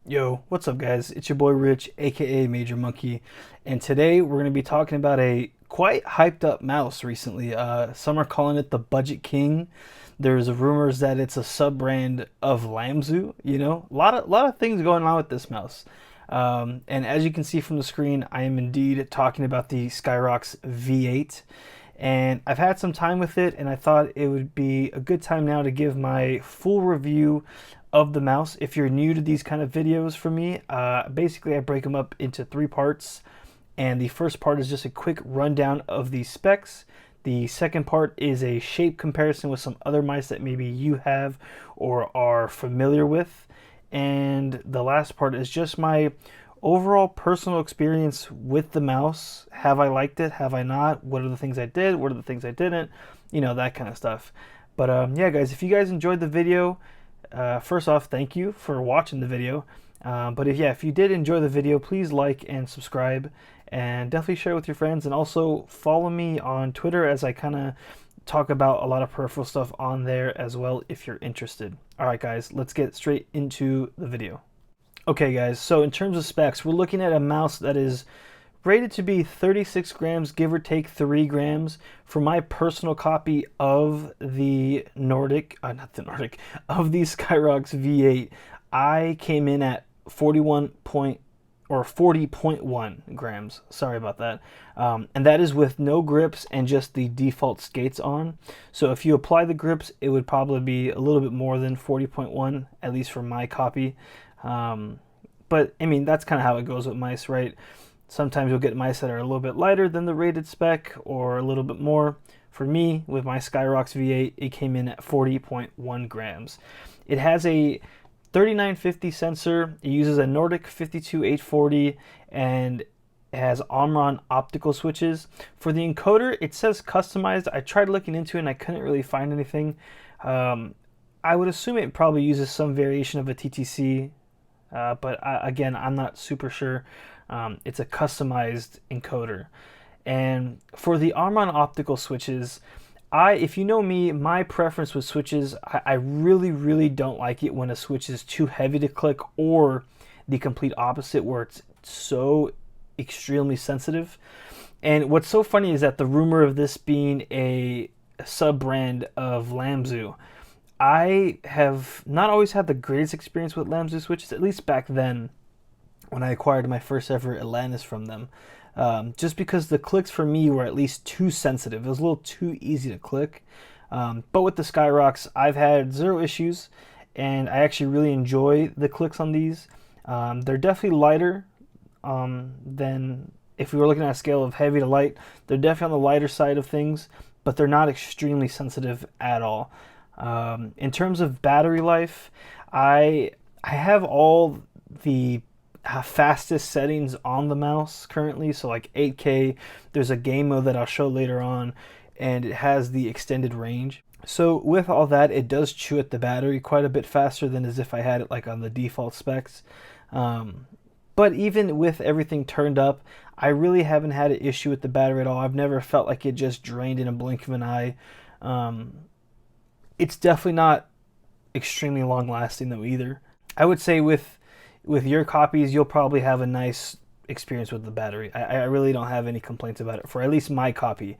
Yo, what's up, guys? It's your boy Rich, aka Major Monkey, and today we're going to be talking about a quite hyped up mouse recently. Some are calling it the Budget King. There's rumors that it's a sub brand of Lamzu. A lot of things going on with this mouse. And as you can see from the screen, I am indeed talking about the Scyrox V8. And I've had some time with it, and I thought it would be a good time now to give my full review of the mouse. If you're new to these kind of videos from me, basically I break them up into three parts. And the first part is just a quick rundown of the specs. The second part is a shape comparison with some other mice that maybe you have or are familiar with. And the last part is just my overall personal experience with the mouse. Have I liked it? Have I not? What are the things I did? What are the things I didn't? That kind of stuff. But yeah, guys, if you guys enjoyed the video, first off, thank you for watching the video. But if you did enjoy the video, please like and subscribe, and definitely share with your friends. And also follow me on Twitter, as I kind of talk about a lot of peripheral stuff on there as well if you're interested. All right, guys, let's get straight into the video. Okay, guys, so in terms of specs, we're looking at a mouse that is rated to be 36 grams, give or take 3 grams. For my personal copy of the of the Scyrox V8, I came in at 40.1 grams. Sorry about that. And that is with no grips and just the default skates on. So if you apply the grips, it would probably be a little bit more than 40.1, at least for my copy. But I mean, that's kind of how it goes with mice, right? Sometimes you'll get mice that are a little bit lighter than the rated spec or a little bit more. For me, with my Scyrox V8, it came in at 40.1 grams. It has a 3950 sensor. It uses a Nordic 52840 and it has Omron optical switches. For the encoder, it says customized. I tried looking into it and I couldn't really find anything. I would assume it probably uses some variation of a TTC, but again, I'm not super sure. It's a customized encoder. And for the Omron optical switches, if you know me, my preference with switches, I really don't like it when a switch is too heavy to click, or the complete opposite where it's so extremely sensitive. And what's so funny is that the rumor of this being a sub-brand of Lamzu, I have not always had the greatest experience with Lamzu switches, at least back then when I acquired my first ever Atlantis from them. Just because the clicks for me were at least too sensitive. It was a little too easy to click. But with the Scyrox, I've had zero issues, and I actually really enjoy the clicks on these. They're definitely lighter than, if we were looking at a scale of heavy to light, they're definitely on the lighter side of things, but they're not extremely sensitive at all. In terms of battery life, I have all the fastest settings on the mouse currently, so like 8K. There's a game mode that I'll show later on, and it has the extended range. So with all that, it does chew at the battery quite a bit faster than as if I had it like on the default specs. But even with everything turned up, I really haven't had an issue with the battery at all. I've never felt like it just drained in a blink of an eye. It's definitely not extremely long lasting though either. I would say with your copies, you'll probably have a nice experience with the battery. I really don't have any complaints about it for at least my copy.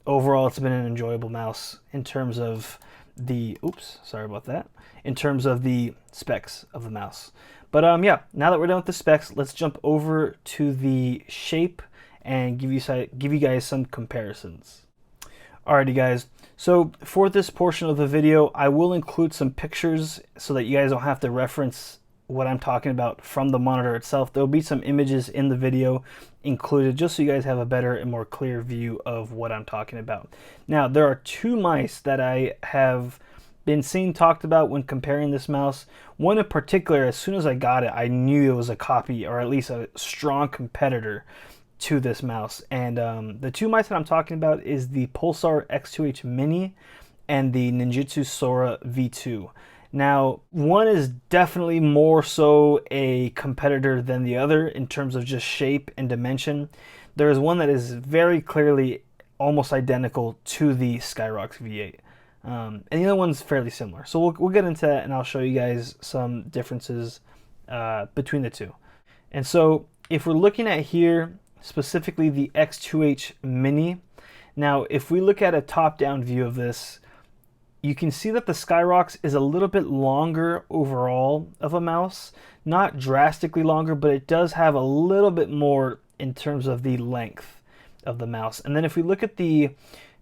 Overall, it's been an enjoyable mouse in terms of the, in terms of the specs of the mouse. But yeah, now that we're done with the specs, let's jump over to the shape and give you guys some comparisons. Alrighty, guys. So for this portion of the video, I will include some pictures so that you guys don't have to reference what I'm talking about from the monitor itself. There'll be some images in the video included just so you guys have a better and more clear view of what I'm talking about. Now, there are two mice that I have been seeing talked about when comparing this mouse. One in particular, as soon as I got it, I knew it was a copy, or at least a strong competitor to this mouse. And the two mice that I'm talking about is the Pulsar X2H Mini and the Ninjutsu Sora V2. Now, one is definitely more so a competitor than the other in terms of just shape and dimension. There is one that is very clearly almost identical to the Scyrox V8. And the other one's fairly similar. So we'll get into that, and I'll show you guys some differences between the two. And so if we're looking at here, specifically the X2H Mini, now if we look at a top-down view of this, you can see that the Scyrox is a little bit longer overall of a mouse. Not drastically longer, but it does have a little bit more in terms of the length of the mouse. And then if we look at the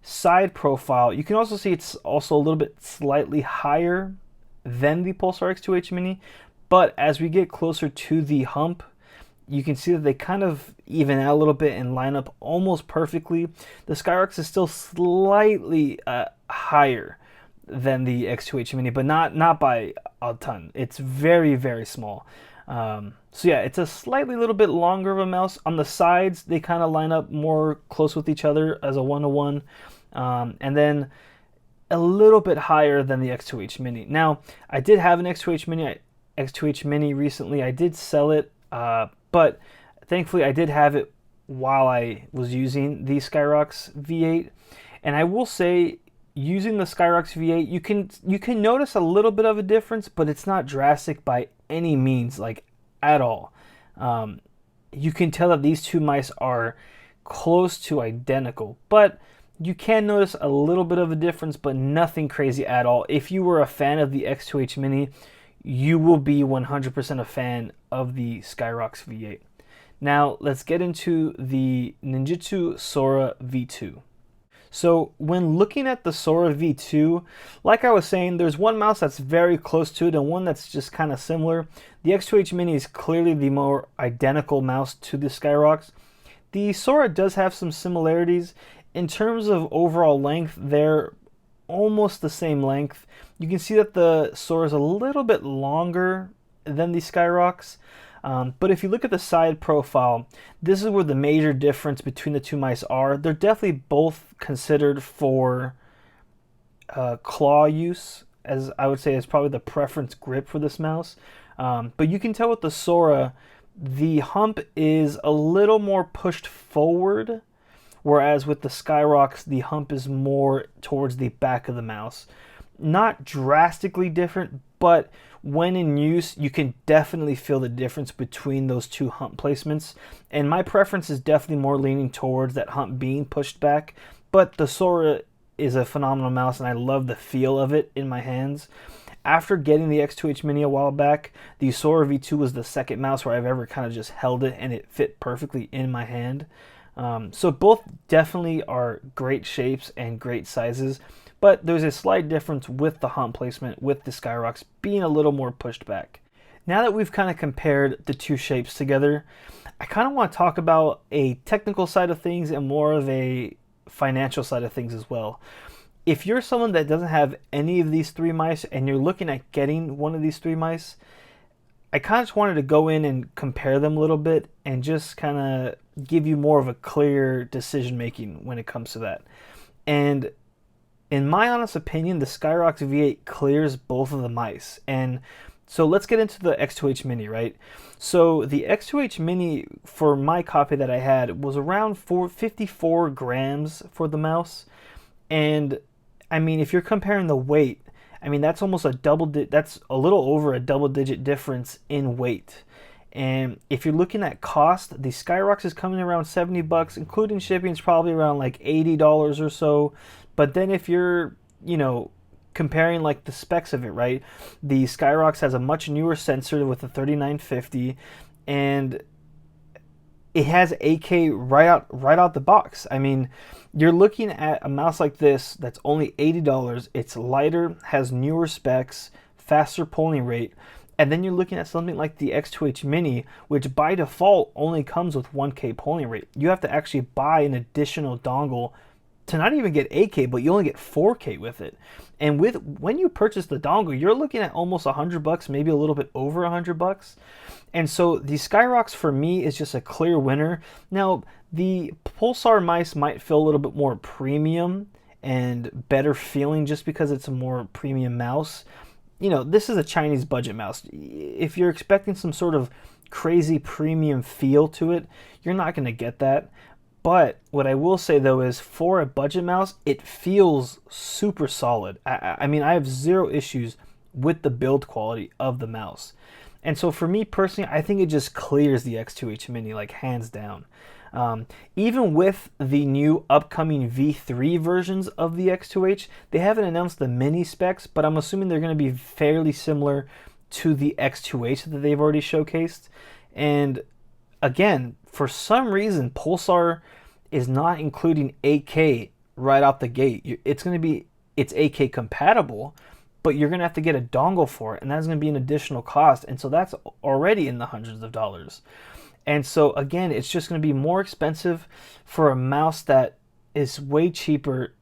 side profile, you can also see it's also a little bit slightly higher than the Pulsar X2H Mini. But as we get closer to the hump, you can see that they kind of even out a little bit and line up almost perfectly. The Scyrox is still slightly higher than the X2H Mini, but not by a ton. It's very, very small. So yeah, it's a slightly little bit longer of a mouse. On the sides, they kind of line up more close with each other as a one-to-one. And then a little bit higher than the X2H Mini. Now, I did have an X2H Mini recently. I did sell it, but thankfully I did have it while I was using the Scyrox V8. And I will say, using the Scyrox V8, you can notice a little bit of a difference, but it's not drastic by any means, like at all. You can tell that these two mice are close to identical, but you can notice a little bit of a difference, but nothing crazy at all. If you were a fan of the X2H Mini, you will be 100% a fan of the Scyrox V8. Now let's get into the Ninjitsu Sora V2. So when looking at the Sora V2, like I was saying, there's one mouse that's very close to it and one that's just kind of similar. The X2H Mini is clearly the more identical mouse to the Scyrox. The Sora does have some similarities. In terms of overall length, they're almost the same length. You can see that the Sora is a little bit longer than the Scyrox. But if you look at the side profile, this is where the major difference between the two mice are. They're definitely both considered for claw use, as I would say is probably the preference grip for this mouse. But you can tell with the Sora, the hump is a little more pushed forward, whereas with the Scyrox, the hump is more towards the back of the mouse. Not drastically different, but when in use, you can definitely feel the difference between those two hump placements. And my preference is definitely more leaning towards that hump being pushed back. But the Sora is a phenomenal mouse, and I love the feel of it in my hands. After getting the X2H Mini a while back, the Sora V2 was the second mouse where I've ever kind of just held it, and it fit perfectly in my hand. So both definitely are great shapes and great sizes. But there's a slight difference with the hump placement, with the Scyrox being a little more pushed back. Now that we've kind of compared the two shapes together, I kind of want to talk about a technical side of things and more of a financial side of things as well. If you're someone that doesn't have any of these three mice and you're looking at getting one of these three mice, I kind of just wanted to go in and compare them a little bit and just kind of give you more of a clear decision making when it comes to that. And in my honest opinion, the Scyrox V8 clears both of the mice. And so let's get into the X2H Mini, right? So the X2H Mini, for my copy that I had, was around 54 grams for the mouse. And I mean, if you're comparing the weight, I mean, that's almost that's a little over a double-digit difference in weight. And if you're looking at cost, the Scyrox is coming around 70 bucks, including shipping. It's probably around like $80 or so. But then if you're, comparing like the specs of it, right? The Scyrox has a much newer sensor with a 3950, and it has 8K right out the box. I mean, you're looking at a mouse like this that's only $80. It's lighter, has newer specs, faster polling rate. And then you're looking at something like the X2H Mini, which by default only comes with 1K polling rate. You have to actually buy an additional dongle to not even get 8K, but you only get 4K with it. And when you purchase the dongle, you're looking at almost $100, maybe a little bit over $100. And so the Scyrox for me is just a clear winner. Now, the Pulsar mice might feel a little bit more premium and better feeling just because it's a more premium mouse. This is a Chinese budget mouse. If you're expecting some sort of crazy premium feel to it, you're not going to get that. But what I will say though is, for a budget mouse, it feels super solid. I mean, I have zero issues with the build quality of the mouse. And so for me personally, I think it just clears the X2H Mini, like hands down. Even with the new upcoming V3 versions of the X2H, they haven't announced the mini specs, but I'm assuming they're going to be fairly similar to the X2H that they've already showcased. And again, for some reason, Pulsar is not including 8K right out the gate. It's 8K compatible, but you're going to have to get a dongle for it, and that's going to be an additional cost. And so that's already in the hundreds of dollars. And so again, it's just going to be more expensive for a mouse that is way cheaper,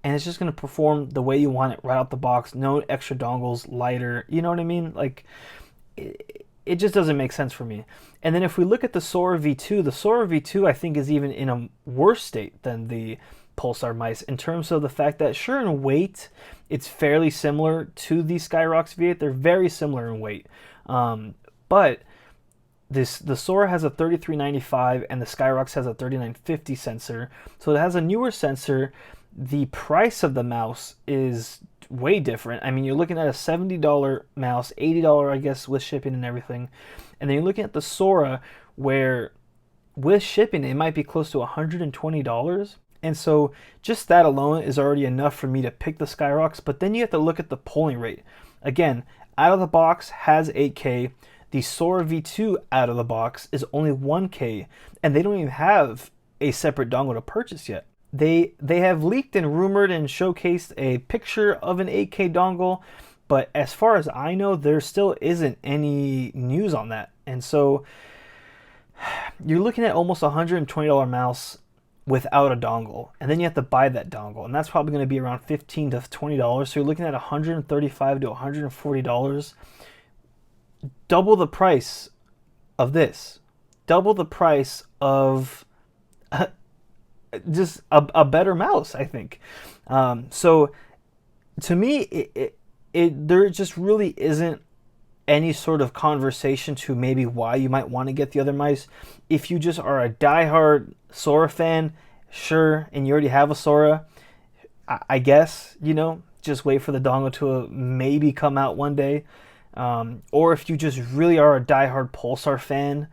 and it's just going to perform the way you want it right out the box. No extra dongles, lighter. You know what I mean? Like, it just doesn't make sense for me. And then if we look at the Sora V2, the Sora V2 I think is even in a worse state than the Pulsar mice in terms of the fact that, sure, in weight, it's fairly similar to the Scyrox V8. They're very similar in weight. But the Sora has a 3395 and the Scyrox has a 3950 sensor. So it has a newer sensor. The price of the mouse is way different. I mean, you're looking at a $70 mouse, $80, I guess, with shipping and everything. And then you're looking at the Sora, where with shipping, it might be close to $120. And so just that alone is already enough for me to pick the Scyrox. But then you have to look at the polling rate. Again, out of the box has 8K. The Sora V2 out of the box is only 1K. And they don't even have a separate dongle to purchase yet. They have leaked and rumored and showcased a picture of an 8K dongle, but as far as I know, there still isn't any news on that. And so you're looking at almost a $120 mouse without a dongle, and then you have to buy that dongle, and that's probably going to be around $15 to $20. So you're looking at $135 to $140, double the price of this, double the price of just a better mouse, I think. So to me, there just really isn't any sort of conversation to maybe why you might want to get the other mice. If you just are a diehard Sora fan, sure, and you already have a Sora, I guess, you know, just wait for the dongle to maybe come out one day. Or if you just really are a diehard Pulsar fan,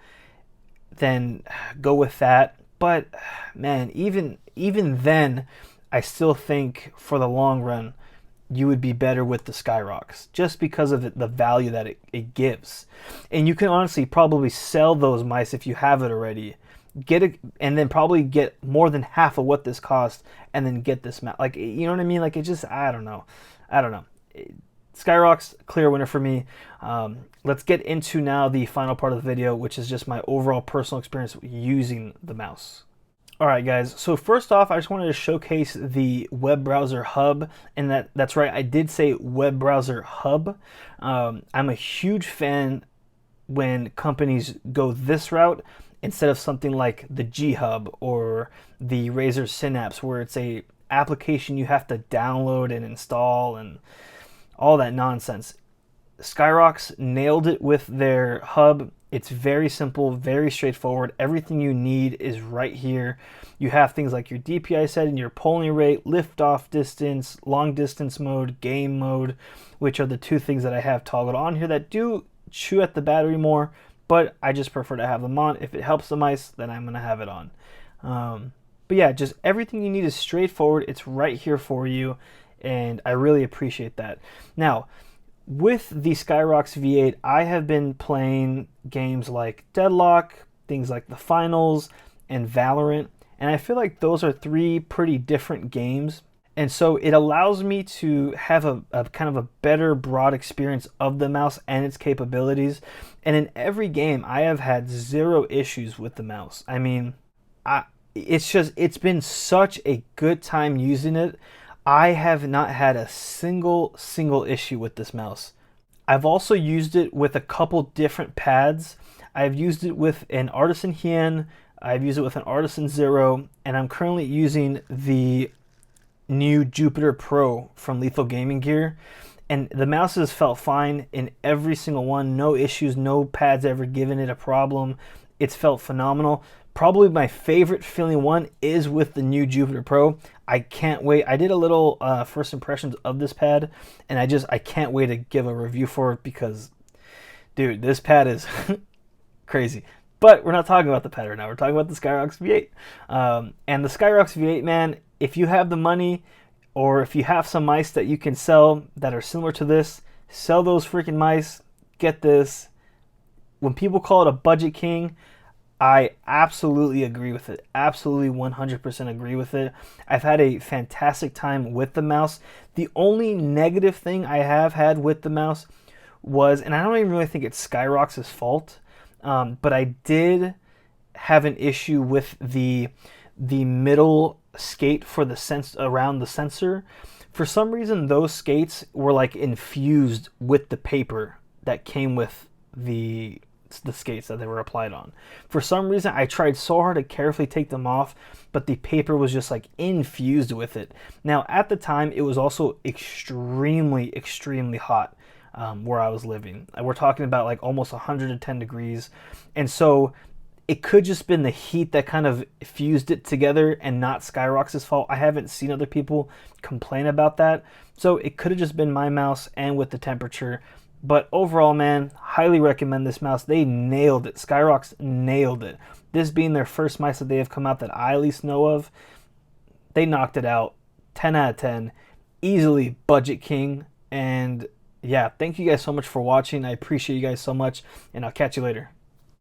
then go with that. But man, even then, I still think for the long run, you would be better with the Scyrox just because of the value that it gives. And you can honestly probably sell those mice if you have it already. Get it, and then probably get more than half of what this costs, and then get this mouse. Like, you know what I mean? Like, it just, I don't know. Scyrox, clear winner for me. Let's get into now the final part of the video, which is just my overall personal experience using the mouse. Alright guys, so first off, I just wanted to showcase the web browser hub, and that's right, I did say web browser hub. I'm a huge fan when companies go this route instead of something like the G Hub or the Razer Synapse, where it's a application you have to download and install and all that nonsense. Scyrox nailed it with their hub. It's very simple, very straightforward. Everything you need is right here. You have things like your DPI setting, your polling rate, lift-off distance, long distance mode, game mode, which are the two things that I have toggled on here that do chew at the battery more, but I just prefer to have them on. If it helps the mice, then I'm going to have it on. But yeah, just everything you need is straightforward. It's right here for you, and I really appreciate that. Now, with the Scyrox V8, I have been playing games like Deadlock, things like The Finals, and Valorant, and I feel like those are three pretty different games. And so it allows me to have a kind of a better broad experience of the mouse and its capabilities. And in every game, I have had zero issues with the mouse. I mean, it's been such a good time using it. I have not had a single issue with this mouse. I've also used it with a couple different pads. I've used it with an Artisan Hien, I've used it with an Artisan Zero, and I'm currently using the new Jupiter Pro from Lethal Gaming Gear. And the mouse has felt fine in every single one. No issues, no pads ever given it a problem. It's felt phenomenal. Probably my favorite feeling one is with the new Jupiter Pro. I can't wait. I did a little first impressions of this pad, and I can't wait to give a review for it, because Dude, this pad is crazy. But we're not talking about the pad right now. We're talking about the Scyrox V8. And the Scyrox V8, man, if you have the money or if you have some mice that you can sell that are similar to this, sell those freaking mice. Get this. When people call it a budget king, I absolutely agree with it. Absolutely 100% agree with it. I've had a fantastic time with the mouse. The only negative thing I have had with the mouse was, and I don't even really think it's Scyrox's fault, but I did have an issue with the middle skate for the sense around the sensor. For some reason, those skates were like infused with the paper that came with the skates that they were applied on. For some reason, I tried so hard to carefully take them off, but the paper was just like infused with it. Now, at the time, it was also extremely, extremely hot where I was living. We're talking about like almost 110 degrees. And so it could just been the heat that kind of fused it together and not Scyrox's fault. I haven't seen other people complain about that. So it could have just been my mouse and with the temperature. But overall, man, highly recommend this mouse. They nailed it. Scyrox nailed it. This being their first mice that they have come out that I at least know of, they knocked it out. 10 out of 10. Easily budget king. And yeah, thank you guys so much for watching. I appreciate you guys so much, and I'll catch you later.